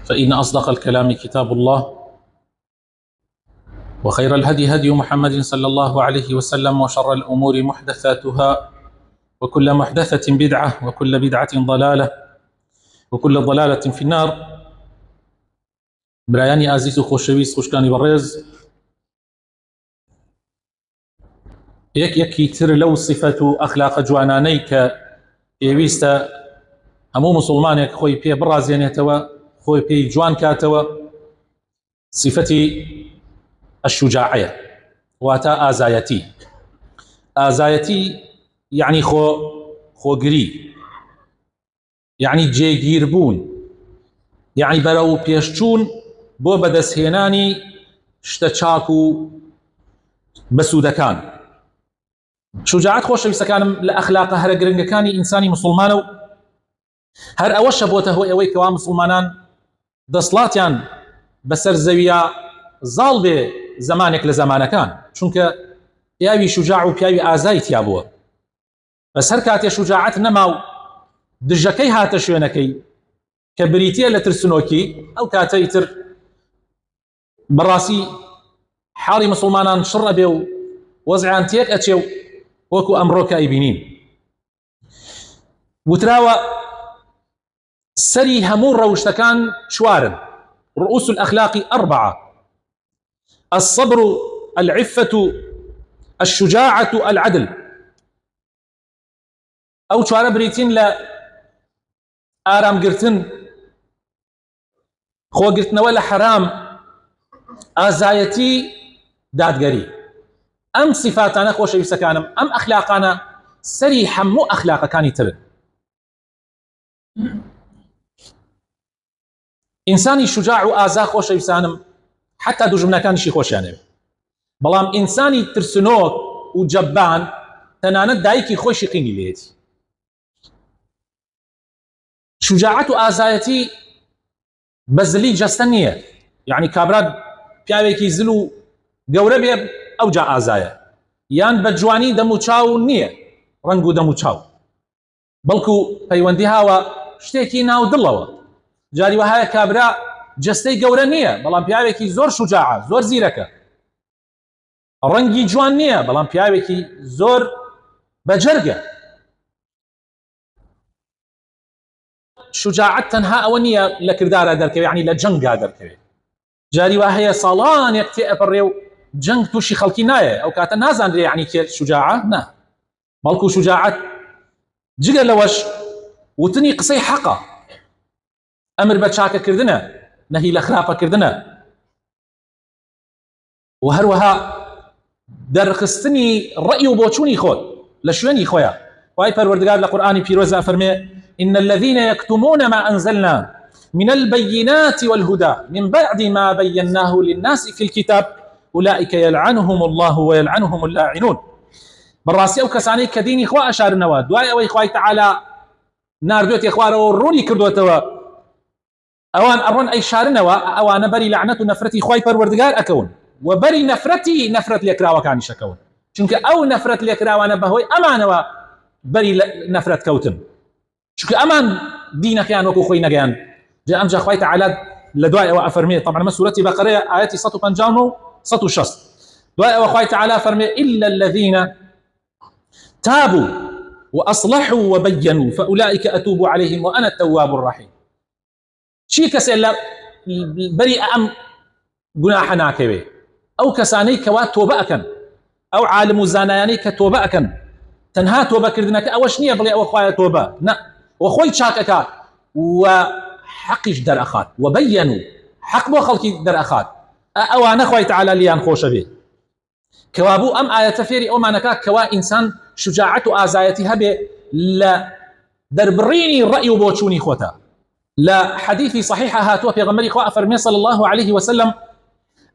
فإن أصدق الكلام كتاب الله، وخير الهدي هدي محمد صلى الله عليه وسلم، وشر الأمور محدثاتها، وكل محدثة بدعة، وكل بدعة ضلالة، وكل ضلالة في النار. برایانی ئازیز و خۆشەویست، خوشکانی بەڕێز، یەکێکی تر لەو صفەت و ئەخلاقە جوانانەی کە پێویستە هەموو مسلمانێک خۆی پێ بڕازێنێتەوە، خۆی پێی جوان کاتەوە، صفەتی الشجاعية، واتا ئازایەتی. ئازایەتی یعنی خۆگری، یعنی جێگیربوون، یعنی بەرەو پێشچوون بۆ بەدەستهێنانی شتە چاک و بەسوودەکان. شجاعەت خۆشەویستەکانم لە ئەخلاقە هەرە گرنگەکانی ئینسانی مسلمانە و هەر ئەوەشە بۆتە هۆی ئەوەی کەوا مسلمانان دەسڵاتیان بەسەر زەویە زاڵ بێ زمانێک لە زمانەکان، چونکە پیاوی شجاع و پیاوی ئازایی تیا بووە. بەس هەر کاتێ شجاعەت نەما و دژەکەی هاتە شوێنەکەی کە بریتیە لە ترسنۆکی، ئەو کاتە ئیتر بەڕاستی حاڵی مسلمانان شڕە بێ و وەزعیان تێک ئەچێ و وەکو ئەمڕۆ کە ئەیبینین. وتراوە سەری هەموو ڕەوشتەکان چوارن، رؤوس الأخلاق أربعة: الصبر، العفة، الشجاعة، العدل. أو چوارە بریتین لە ئارامگرتن، خۆگرتنەوە لە حرام، ئازایەتی، دادگەری. ئەم صفاتانە خۆشەویستەکانم، ئەم ئەخلاقانە سەری هەموو ئەخلاقەکانی ترن. ئینسانی شجاع و ئازا خۆشەویستانم حتا دوژمنەکانیشی خۆشیانەوێ، بەڵام ئینسانی ترسنۆک و جەبان تەنانەت دایکی خۆشی قینی لێتی. شجاعەت و ئازایەتی بەزلی جەستە نییە، یعنی کابرا پیاوێکی زل و گەورە بێ ئەو جا ئازایە، یان بە جوانی دەم و چاو نییە، ڕنگ و دەم و چاو، بەڵکو پەیوەندی هاوە شتێکی ناو دڵەوە. جاری وهایە کابرا جەستەی گەورە نییە، بەڵام پیاوێکی زۆر شجاعە، زۆر زیرەکە، ڕەنگی جوان نییە، بەڵام پیاوێکی زۆر بەجەرگە. شجاعەت تەنها ئەوە نییە لە کردارە دەرکەوێت، یعنی لە جەنگا دەرکەوێت. جاری وهەیە ساڵانێک تێئەپەڕێ و جەنگ تووشی خەڵکی نایە، ئەو کاتە نازانرێ یعنی کێ شجاعە، نا، بەڵکو شجاعەت جگە لەوەش وتنی قسەی حەقە، ئەمر بە چاکەکردنە، نەهی لە خراپەکردنە، و هەروەها دەرخستنی ڕەئی و بۆچوونی خۆت لە شوێنی خۆیان. وای پەروەردگار لە قورئانی پیرۆزە فەرمێ: إن الذين يكتمون ما أنزلنا من البينات والهدى من بعد ما بيناه للناس في الكتاب أولئك يلعنهم الله ويلعنهم اللاعنون. بالراسي أو كساني كديني إخوة أشار النواد دعاء وإخوة تعالى ناردوت إخوة وروني كردوتوا أوان أرون أي شارنوا أوان بري لعنة نفرتي إخوة پروردگار أكون، وبري نفرتي نفرت ليكراوة كاني شكون، چونك أو نفرت ليكراوة نبهوي أمانوا بري نفرت كوتن، چونك أمان دينك يعني وكو خوي نجان. جاء أمجا إخوة تعالى لدعاء وأفرمي، طبعا ما سورة بقرة آياتي 150 160 دعاء وإخوة تعالى فرمي: إلا الذين تابوا وأصلحوا وبينوا فأولئك أتوب عليهم وأنا التواب الرحيم. شي كسي بريء أم جناح ناكبه، أو كساني كوا توبة أكن، أو عالم زانياني كتوبة أكن، تنها توبة كردناك أوش نية بلي أو خوايا توبة، نا، وخوي شاكك وحقش در أخات، وبينوا حق بو خلقي در أخات، أو أنا خوي تعالى ليان خوش به. كوابو أم آية فيري أو معناك كوا إنسان شجاعته آزايتها به لا دربريني الرأي وبوشوني خوتا. لا حديثي صحيحة هاتوا في غمري خواء فرمي صلى الله عليه وسلم: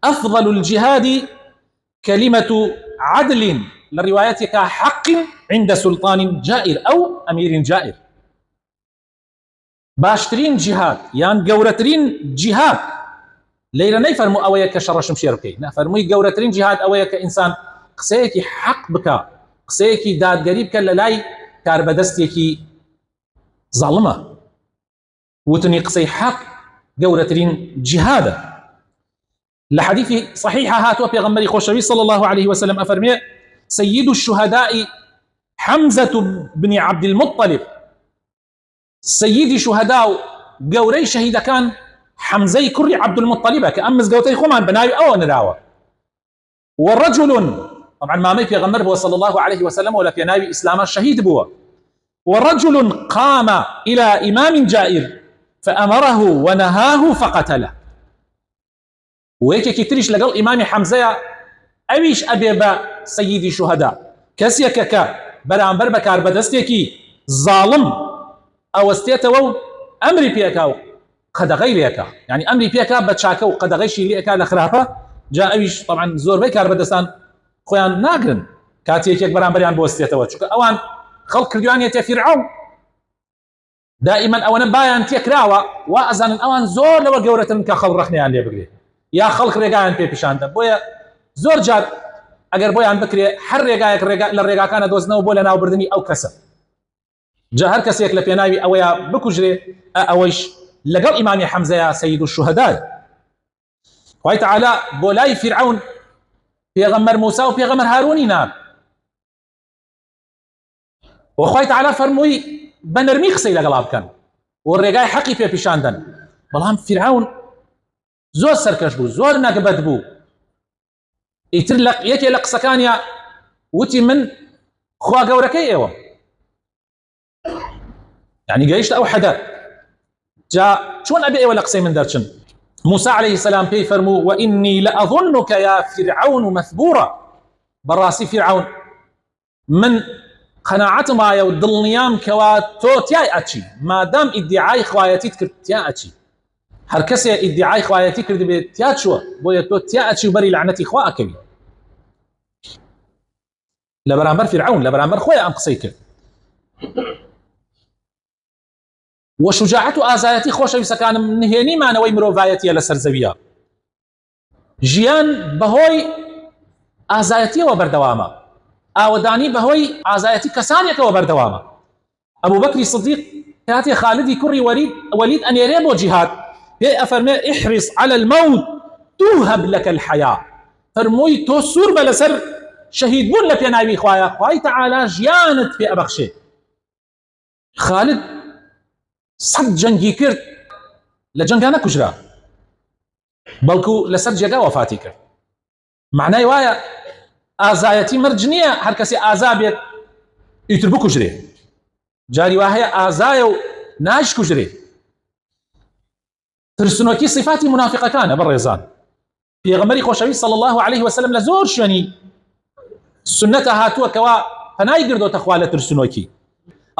أفضل الجهاد كلمة عدل، لروايتك حق عند سلطان جائر أو أمير جائر. باشترين جهاد يان قورترين جهاد ليلة نيفرمو أويك شرشم شيركي، نفرموي قورترين جهاد أويك إنسان قسيكي حق بك، قسيكي داد قريب كلا لاي كاربدستيكي ظالمة، وتني قسي حق قورترين جهادا. لحديث صحيحة هاتوا في غمري خوشوي صلى الله عليه وسلم أفرمي سيد الشهداء حمزة بن عبد المطلب، سيدي شهداء قوري شهيد كان حمزي كري عبد المطلب كأمز قوتي خمان بناوي أو نداوة. والرجل طبعا ما مي في غمر بو صلى الله عليه وسلم ولا في ناوي إسلام الشهيد بو. ورجل قام إلى إمام جائر فأمره ونهاه فقتله. وهيك كتريش لقل إمام حمزة أويش أبيبا سيدي شهداء كسيكك برامبر بكار بدستيكي ظالم أو استيتو أمري بيكاو قد غيريكا، يعني أمري بيكا بتشاكو قد غيشي ليكا لخرافة جاء أويش طبعا زور بكار بدستان خويان ناقرن كاتيك برامبريان بو استيتو شكا أوان خلق كردوان يتي فرعون دائما أوان بايان تيكراوا وأزان أوان زور لو قورتن كخل رخنيان لي بقري يا خلق ريقان بي بشاندا بويا زور جار اگر بويان بكري حر ريقايك للريقا كان دوزنو بولا ناو بردني او كسا جا هر كسيك لبيناوي اويا بكجري اويش لقل امام حمزة يا سيد الشهداء. خوي تعالى بولاي فرعون في غمر موسى وفي غمر هاروني نار وخوي تعالى فرموي بنرمي خسي لقلاب كان والريقاي حقي في بشاندن بلام فرعون زور سركش بو زور نقبت بو يترلق يكي لق سكانيا وتي من خوا قوركي ايوه يعني قيشت او حدا جاء شون ابي ايوه لقسي من درشن موسى عليه السلام بي فرمو واني لاظنك يا فرعون مثبورا براسي فرعون من قناعت ما يودل نيام كواتو تياي اتشي ما دام ادعاي خوايتي تكرتيا اتشي هر کسی ادعای خوایتی کرده به تیات شو بویا تو تیات شو بری لعنتی خواه کبی لبرانبر فرعون لبرانبر خواه ام قصی کرد وشجاعت و آزایتی خوش ویسکان نهێنی مانەوەی مرۆڤایەتیە لەسەر زەویە ژیان بەهۆی ئازایەتیەوە بەردەوامە ئاوەدانی بەهۆی ئازایەتی کەسانێکەوە بەردەوامە ئەبوو بەکری سدیق کاتی خالدی کوڕی وەلید ئەنێرێ بۆ جیهاد پێی ئەفەرمێ احرص على الموت توهب لك الحياة فەرمووی تۆ سوور بە لەسەر شەهید بوون لە پێناوی خوایە خوای تەعالا ژیانت پێ ئەبەخشێ. خالد سەد جەنگی کرد لە جەنگا نەکوژرا بەڵکو لەسەر جێگا وەفاتی کرد. معنای وایە ئازایەتی مەرج نییە هەر کەسێ ئازا بێت ئیتر بکوژرێ جاری وا هەیە ئازایە و نایشکوژرێ. ترسنۆکی صفاتی منافقەکانە بەڕێزان پێغەمبەری خۆشەویست صلی الله عليه وسلم لە زۆر شوێنی سنەتە هاتووە کەوا پەنای گردۆتە خوا لە ترسنۆکی.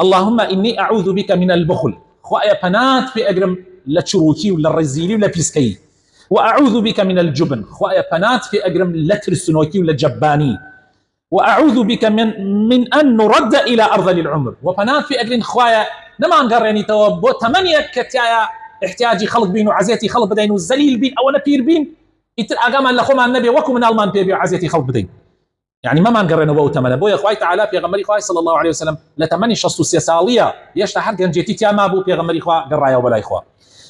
اللهم إني أعوذ بك من البخل خوایە پەنات پێ ئەگرم لە چروکی و لە ڕێزیلی و لە پیسکەی وأعوذ بك من الجبن خوایە پەنات پێ ئەگرم لە ترسنۆکی و لە جەبانی وأعوذ بك من أن نرد إلى أرذل العمر وپەنات پێ ئەگرین خوایە نەمانگەڕێنیتەوە بۆ تەمەنێک کە تایە احتیاجی خەڵک بین و عەزێتی خەڵک بدەین و زەلیل بین ئەوە نەپیر بین ئیتر ئاگامان لە خۆمان نەبێ وەکو مناڵمان پێ بێ و عەزێتی خەڵک بدەین يعني ما مانگەڕێنەوە بۆ تەمەنە بۆیە خوای تەعالا پێغەمبەری خوای صلی الله عليه وسلم لە تەمەنی 63 ساڵیە هێشتا هەر گەنجێتی تیا مابوو پێغەمبەری خوا گەڕایەوە بەلای خوا.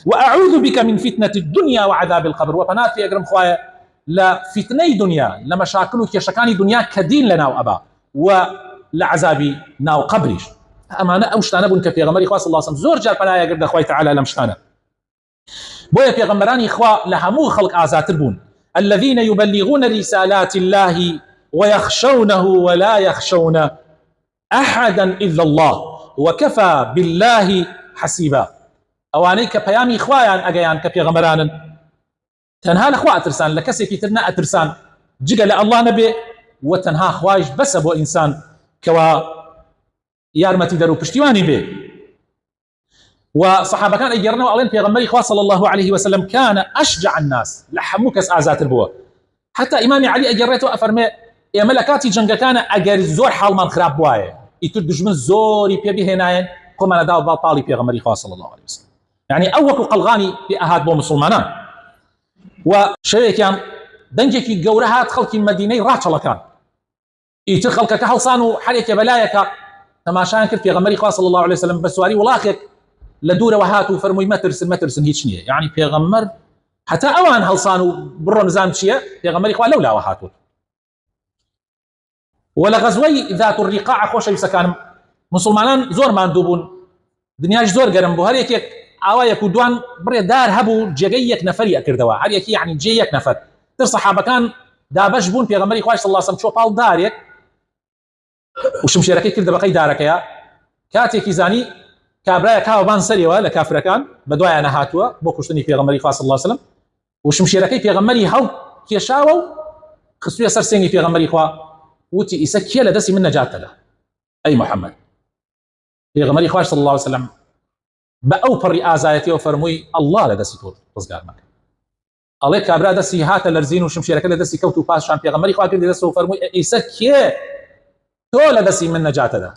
وأعوذ بك من فتنة الدنيا وعذاب القبر وپەنات پێ ئەگرم خوایە لە فتنەی دنیا لە مەشاکل و کێشەکانی دنیا کە دین لەناو ئەبا و لە عەزابی ناو قبریش. ئەمانە ئەو شتانە بوون کە پێغەمبەری خوا صلی الله عليه وسلم زۆر جار پەنای ئەگرت لە خوای تەعالا لەم شتانە. بۆیە پێغەمبەرانی خوا لە هەموو خەڵک ئازاتر بوون. الذين يبلغون رسالات الله ويخشونه ولا يخشون أحدا إلا الله وكفى بالله حسيبا. ئەوانەی کە پەیامی خوایان ئەگەیان کە پێغەمبەرانن تەنها لە خوا ئەترسان لە کەسێکی تر نەئەترسان جگە لە ئەڵڵا نەبێ و تەنها خوایش بەسە بۆ ئینسان کەوا یارمەتی دەر و پشتیوانی بێ. وصحابەکان ئەیگەڕنەوە ئەڵێن پێغەمبەری خوا صلی الله عليه وسلم كان أشجع الناس لە هەموو کەس ئازاتر بووە. حتى ئیمامی عەلی ئەگەڕێتەوە ئەفەرمێ ئێمە لە کاتی جەنگەکانە ئەگەر زۆر حاڵمان خراپ بوایە ئیتر دژمن زۆری پێ بهێنایەن خۆمانە داوە باڵی پێغەمبەری خوا صلی الله عليه وسلم. يعني ئەو وەکو قەڵغانی پێ ئەهات بۆ مسلمانان و شەوێکیان دەنگێکی گەورە هات خەڵکی مەدینەی ڕاچەڵەکان ئیتر خەڵکەکە هەڵسان و هەرێکێ بەلایەکە تەماشایان کرد پێغەمبەری خوا صلی الله عليه وسلم بە سواری وڵاخێک لدور وهاتو فرموي مترسن هيك نيه يعني بيغمر حتى اوان هلصان برو نزام شيء بيغمر اخوان لولا وهاتو ولا غزوي ذات الرقاع خوش يسكن مسلمانان زور ماندوبون دنیاش زۆر گەرم بوو هەر یەکێک ئاوایەک و دوان بڕێ دار هەبوو جێگەی یەک نەفەری ئەکردەوە هەر یەکی یعنی جێ یەک نەفەر تر سەحابەکان دابەش بوون پێغەمبەری خوا صلی الله علیه و سلم چۆپاڵ دارێک و شمشێرەکەی کردە بەقەی دارەکەیە کاتێکی زانی کابرایە کاوەبان سەریەوە لە کافرەکان بەدوایانە هاتووە بۆ کوشتنی پێغەمبەری خوا صلی الله علیه و سلم و شمشێرەکەی پێغەمبەری هەڵ کێشاوە و خستوویە سەر سێنگی پێغەمبەری خوا وتی ئیسە کێ لە دەستی من نەجات دەدا ئەی محەممەد پێغەمبەری خوا صلی الله علیه و سلم بە ئەو پڕی ئازایەتیەوە فەرمووی الله لە دەستی تۆ ڕزگار مەکە ئەڵێ کابرا دەستی هاتە لەرزین و شمشێرەکە لە دەستی کەوت و پاشان پێغەمبەری خوا کردی دەستەوە فەرمووی ئیسە کێ تۆ لە دەستی من نەجات دەدا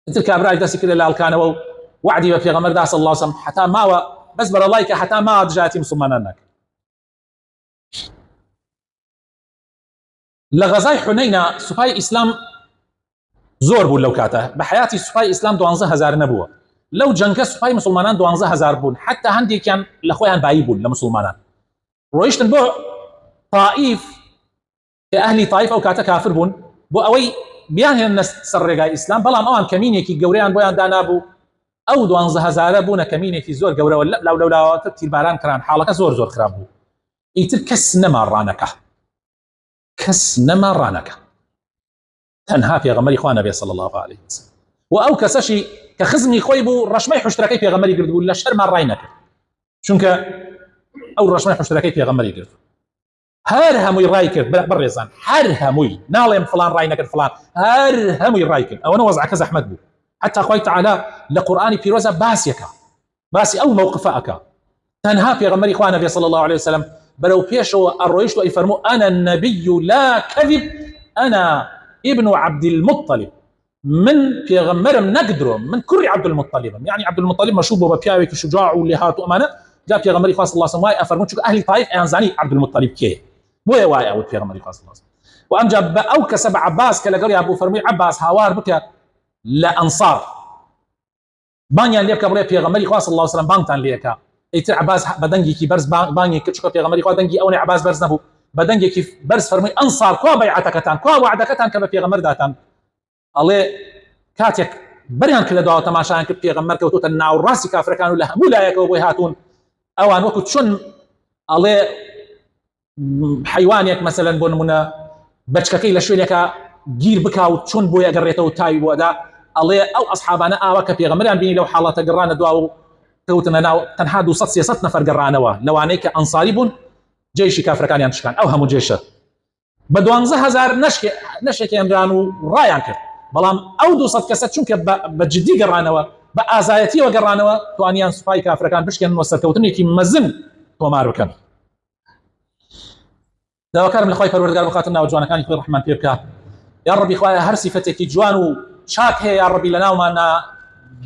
ئیتر کابرای دەستی کردە لە ئەڵکانەوە و وعدی بە پێغەمبەر دا صلی الله علیه و سلم حتا ماوە بەس بەرەڵای کە حتا ماوە دژایەتی موسڵمانان نەکرد لە غەزای حونەینە سوپای ئیسلام زۆر بوون لەو کاتە بە حیاتی سوپای ئیسلام 12000 نەبووە لەو جەنگە سوپای مسلمانان 12000 بوون حتا هەندێکیان لە خۆیان بایی بوون لە مسلمانان ڕۆیشتن بۆ طائف کە ئەهلی طائف ئەو کاتە کافر بوون بۆ ئەوەی بیان هێنە سەر ڕێگای ئیسلام بەڵام ئەوان کەمینێکی گەورەیان بۆیان دانابوو ئەو 12000 بوونە کەمینێکی زۆر گەورەوە لەولاوەوە تیرباران کران حاڵەکە زۆر خراپ بوو ئیتر کەس نەما ڕانەکە تەنها پێغەمبەری خوا نەبێ صلی الله عليه وسلم و ئەو کەسەشی کە خزمی خۆی بوو ڕەشمەی حوشتەکەی پێغەمبەری کرد بوو لە شەرمان ڕای نەکرد چونکە ئەو ڕەشمەی حوشتەکەی پێغەمبەری کرد هەر هەمووی ڕای کرد بەڕێزان هەر هەمووی ناڵێم فلان ڕای نەکرد فلان هەر هەمووی ڕای کرد ئەوە وەزعەکە زەحمەت بوو حتا خوای تعالی لە قورئانی پیرۆزە باسی ئەو موقفە ئەکا تەنها پێغەمبەری خوا نەبێ صلی الله عليه وسلم بەرەو پێشەوە ئەڕۆیشت و ئەیفەرموو ئەنا النەبی لا کەذب ئەنا ابن عبد المطلب من پێغەمبەرم نەکدرۆم من کوڕی عبد المطلبم يعني عبد المطلب مشهور بۆ بە پیاوێکی شجاع و لێهات و ئەمانە جا پێغەمبەری خوا صلی الله عليه وسلم وای ئەفەرموو چونکە ئەهلی طائف ئەیان زانی عبد المطلب کێیە بۆیە وای ئەوت پێغەمبەری خوا صلی الله عليه وسلم و ئەمجا بە ئەو کەسە بە عەباس کە لەگەڵ بوو فەرمووی عەباس هاوار بکە لە ئەنصار بانیان لێ بکە بڵێ پێغەمبەری خوا صلی الله عليه وسلم بانگتان لێ بکە ئیتر عەباس بە دەنگێکی بەرز بانگی کرد چونکە پێغەمبەری خوا دەنگی ئەو عەباس بەرز نەبوو بە دەنگێکی بەرز فەرمووی ئەنصار کوا بەیعەتەکەتان کوا وعدەکەتان کە بە پێغەمبەر داتان ئەڵێ کاتێک بەریان کرد لە دواوە تەماشایان کرد پێغەمبەر کەوتوتە ناوڕاستی کافرەکان و لە هەموو لایەکەوە بۆی هاتوون ئەوان وەکو چۆن ئەڵێ حیوانێک مەسەلەن بۆ نمونە بەچکەکەی لە شوێنێکە گیر بکا و چۆن بۆی ئەگەڕێتەوە تاوی بۆدا ئەڵێ ئەو ئەسحابانە ئاوە کە پێغەمبەریان بینی لەو حاڵەتە گەڕانە دواوە و کەوتنە ناو تەنها 200-300 نەفەر گەڕانەوە لەوانەی کە ئەنساری بوون جێیشی کافرەکانیان شکان ئەو هەموو جێشە بە 12000 نەشێکیان بران و ڕایان کرد بەڵام ئەو 200 کەسە چونکە بە جدی گەڕانەوە بە ئازایەتیەوە گەڕانەوە توانیان سوپای کافرەکان بشکێنن و سەرکەوتنێکی مەزن تۆمار بکەن داواکارم لە خوای پەروەردگار بخاتە ناو جوانەکانی خۆی ڕەحمان پێ بکات یا ڕەبی خوایە هەر سیفەتێکی جوان و چاک هەیە یا ڕەبی لە ناومانە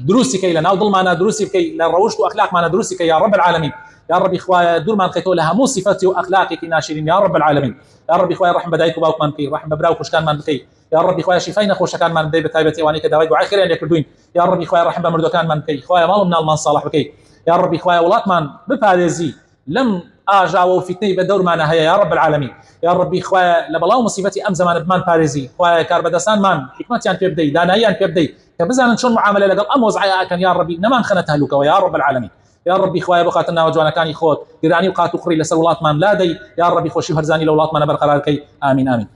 دروستی کەی لە ناو دڵمانە دروستی بکەی لە ڕەوشت و ئەخلاقمانە دروستی کەی یا رب العالمین یا ربی خوایە دوورمان بکەیتەوە لە هەموو سیفەتی و ئەخلاقێکی ناشرین یا رب العالمین یا ربی خوایە ڕەحم بە دایک و باوکمان بکەی ڕەحم بە برا و خوشکانمان بکەی یا ربی خوایە شیفای نەخۆشەکانمان بدەی بە تایبەتی ئەوانەی کە داوای دوعای خێریان لێ کردوین یا ربی خوایە ڕەحم بە مردوەکانمان بکەی خوایە ماڵ و مناڵمان ساڵح بکەی یا ربی خوایە وڵاتمان بپارێزی لەم ئاژاوە و فیتنەی بە دەورمانە هەیە یا رب العالمین یا ربی خوایە لە بەڵاو مصیبەتی ئەم زمانە بمان پارێزی خوایە کاربەدەستانمان حکمەتیان پێ بدەی داناییان پێ بدەی کە بزانن چۆن معاملە لەگەڵ ئەم وەزعەیە ئەکەن یا ربی نەمان خەنە تەهلوکەوە یا رب العالمین یا ربی خوایە بخاتە ناو جوانەکانی خۆت گرانی و قات و خوڕی لەسەر وڵاتمان لادەی یا ربی خۆشی و هەرزانی لە وڵاتمانە بەرقەرار بکەی ئامین ئامین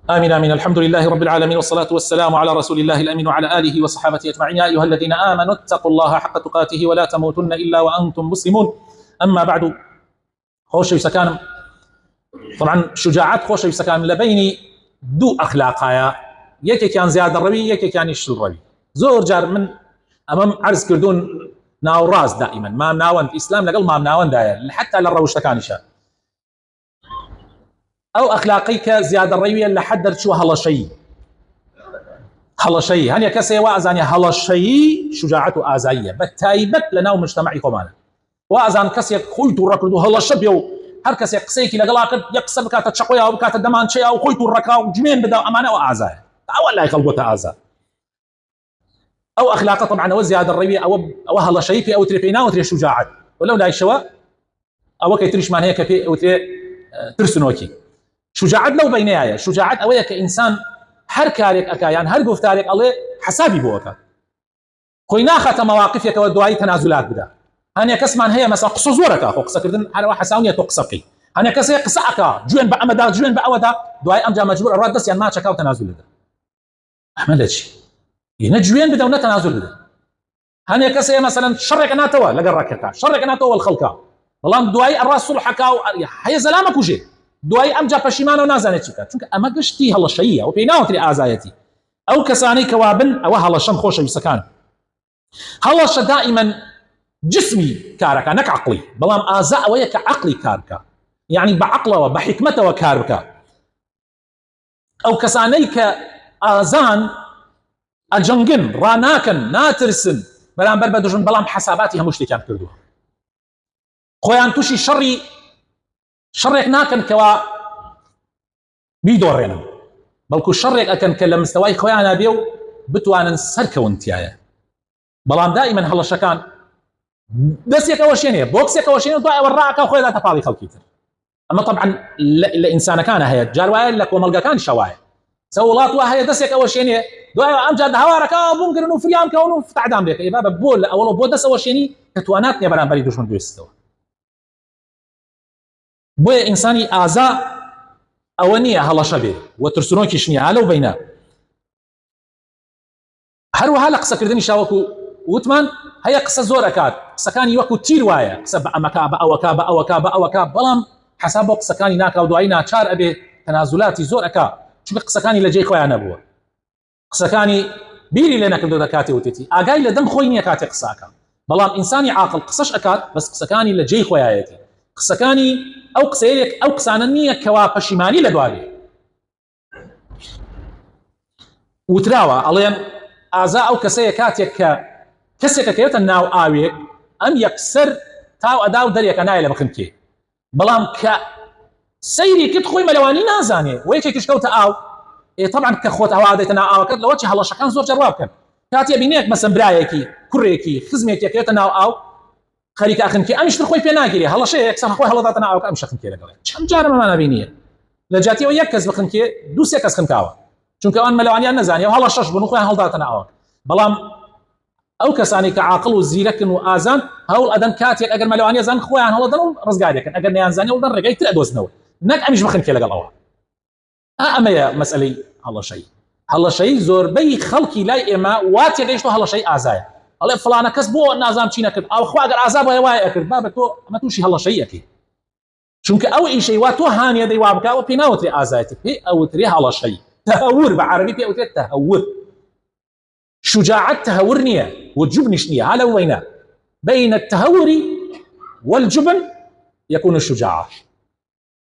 آمين آمين الحمد لله رب العالمين والصلاة والسلام على رسول الله الأمين وعلى آله وصحابته أجمعين يا أيها الذين آمنوا اتقوا الله حق تقاته ولا تموتن إلا وأنتم مسلمون أما بعد خوش يسكان طبعا شجاعات خوش يسكان لبيني دو أخلاقها يكي كان زيادة الروي يكي كان يشل الروي زور جار من أمام عرض كردون ناو راس دائما ما مناون في إسلام لقل ما مناون داير حتى للروش تكانشا أو أخلاقيك زيادة الروية لحد شو هلشي هني كسي وأزان هلشي شجاعته آزاية بتايبت لنا ومجتمعي كمان وأزان كسي خويتو ركضو هلشبيو هەر کەسێک قسەیەکی لەگەڵا کرد یەک قسە بکاتە چقۆیەوە بکاتە دەمانچەیە و خۆی تووڕەکا و جمێن بدا و ئەمانەوە ئازایە ئەوە لای خەڵکۆتە ئازا ئەو ئەخلاقە طبعا ئەوە زیادە ڕەوی ئەوە هەڵەشەیی پێ ئەوترێ پێی ناوترێ شوجاعەت ولەو لایشەوە ئەوە کەی تریشمان هەیە کە پێی ئەوترێ ترسنۆکی شوجاعەت لەو بینەیە شوجاعەت ئەوەیە کە ئینسان هەر کارێک ئەکایان هەر گفتارێک ئەڵێ حسابی بۆ ئەکات خۆی ناخاتە مەواقفێکەوە دوایی تەنازولات بدا هەنێ کەسمان هەیە مەسەڵ قسە زۆرەکە خۆ قسەکردن هەروە حەساو نییە تۆ قسە بکەی هەنێ کەسێک قسە ئەکا جوێن بە ئەمەدا جوێن بە ئەوەدا دوای ئەمجا مەجبور ئەڕات دەستیان ماچەکە و تەنازول بدە ئەمە لە چی نە جوێن بدە و نە تەنازول بدە هەنێ کەسێ مەسەلەن شەڕێک ناتەوە لەگەڵ ڕەکەکە شەڕێک ناتەوە خەڵکە بەڵام دوای ئەڕات سوڵحەکا و هەیە زەلامە کوژێ دوای ئەمجا پەشیمانە و نازانێت چی بکات چونکە ئەمە گشتی هەڵەشەییە و پێی ناوتری ئازایەتی ئەو کەسانەی کەوا بن ئەوە هەڵەشەن خۆشەویستەکان هەڵەشە دائیمەن جسمی کارەکە نەک عەقڵی بەڵام ئازا ئەوەیە کە عەقڵی کار بکە یعنی بە عەقڵەوە بە حیکمەتەوە کار بکە ئەو کەسانەی کە ئازان ئەجەنگن ڕاناکەن ناترسن بەرامبەر بە دژمن بەڵام حەساباتی هەموو شتێکیان کردووە خۆیان تووشی شەڕێک ناکەن کەوا بیدۆڕێنن بەڵکو شەڕێک ئەکەن کە لە مستەوای خۆیانە بێ و بتوانن سەرکەون تایە بەڵام دائیمەن هەڵەشەکان دەستێکەوە شوێنێ بۆکسێکەوە شوێنێ دوای ئەوە ڕاکە خۆیدا تەپاڵی خەڵکی تر ئەمە طبعا لە ئینسانەکانە هەیە جار وایە لە کۆمەڵگەکانی شەوایە سە وڵات وا هەیە دەستێکەوە شوێنێ دوای ئەمجا هاوارەکە بوونگرن و فریان کەون و فتعدام لێکە ئێ بابە بۆ لە ئەوڵە بۆ دەستەوە شوێنی کە توانات نیە بەرامبەری دوژمن دوێستەوە بۆیە ئینسانی ئازا ئەوە نییە هەڵەشە بێ و ترسنۆکیش نییە هەلەو بینە هەروەها لە قسەکردنی شاوەکو وتمان هەیە قسە زۆر ئەکات قسەکانی وەکو تیر وایە قسە بە ئەمەکە بە ئەوەکە بە ئەوەکە بە ئەوەکە بەڵام حەساب بۆ قسەکانی ناکا و دوایی ناچار ئەبێ تەنازولاتی زۆر ئەکا چونکە قسەکانی لە جێی خۆیان نەبووە قسەکانی بیری لێ نەکردو دەکاتێ وتێتی ئاگای لە دەم خۆی نییە کاتێ قساکە بەڵام ئینسانی عاقڵ قسەش ئەکات بەس قسەکانی لە جێی خۆیایەتی قسەکانی ئەو قسەیەک ئەو قسانە نییە کەوا پەشیمانی لە دوابێ وتراوە ئەڵێن ئازا ئەو کەسەیە کاتێک کە کەسێکە کەوێتە ناو ئاوێک ئەم یەکسەر تاو ئەدا و دەریەکە نایە لە بخنکێ بەڵام کە سەیری کرد خۆی مەلەوانی نازانێ و یەکێکیش کەوتە ئاو طبعا کە خۆت ئەوە دێتە ناو ئاوەکەت لەوە چی هەڵەشەکان زۆر جەڕوا بکەن کاتێ بینێک مەسەن برایەکی کوڕێکی خزمێکی کەوێتە ناو ئاو خەریکە ئەخنکێ ئەمیشتر خۆی پێ ناگیرێ هەڵەشەیە یەکسەر خۆی هەڵەداتە ناو ئاوەکە ئەمیش خنکێ لەگەڵێ چەند جارە مەمانە بینیە لە جاتیەوە یەک کەس بخنکێ دوو سێ کەس خنکاوە چونکە ئەوان مەلەوانیان نەزانێ و هەڵەشەش بوون و خۆیان هەڵداتە ناو ئاوەکە بەڵام ئەو کەسانی کە عاقڵ و زیرەکن و ئازان هەوڵ ئەدەن کاتێک ئەگەر مەلەوانی زان خۆیان هەڵەدەن و ڕزگارێکن ئەگەر نەیانزانێ وڵدەن ڕێگەی تر ئەدۆزنەوە نەک ئەمیش بخنکێ لەگەڵ ئەوە ئەمەیە مەسئلەی هەڵەشەی زۆربەی خەڵکی لای ئێمە وا تێگەیشتۆ هەڵەشەی ئازایە ئەڵێ فڵانە کەس بۆ نازام چی نەکرد ئەو خوا ئەگەر ئازا بۆیە وایە ئەکرد بابە تۆ ئەمە تووشی هەڵەشەی ئەکەی چونکە ئەو ئیشەی وا تۆ هانیە دەی وا بکاوە پێی ناوترێ ئازایەتی پێی ئەوترێ هەڵەشەی تەهەور بە عەرەبی پێی ئەوترێت تەهەور شجاعت تهور نية والجبن نية على وينه بين التهور والجبن يكون الشجاعة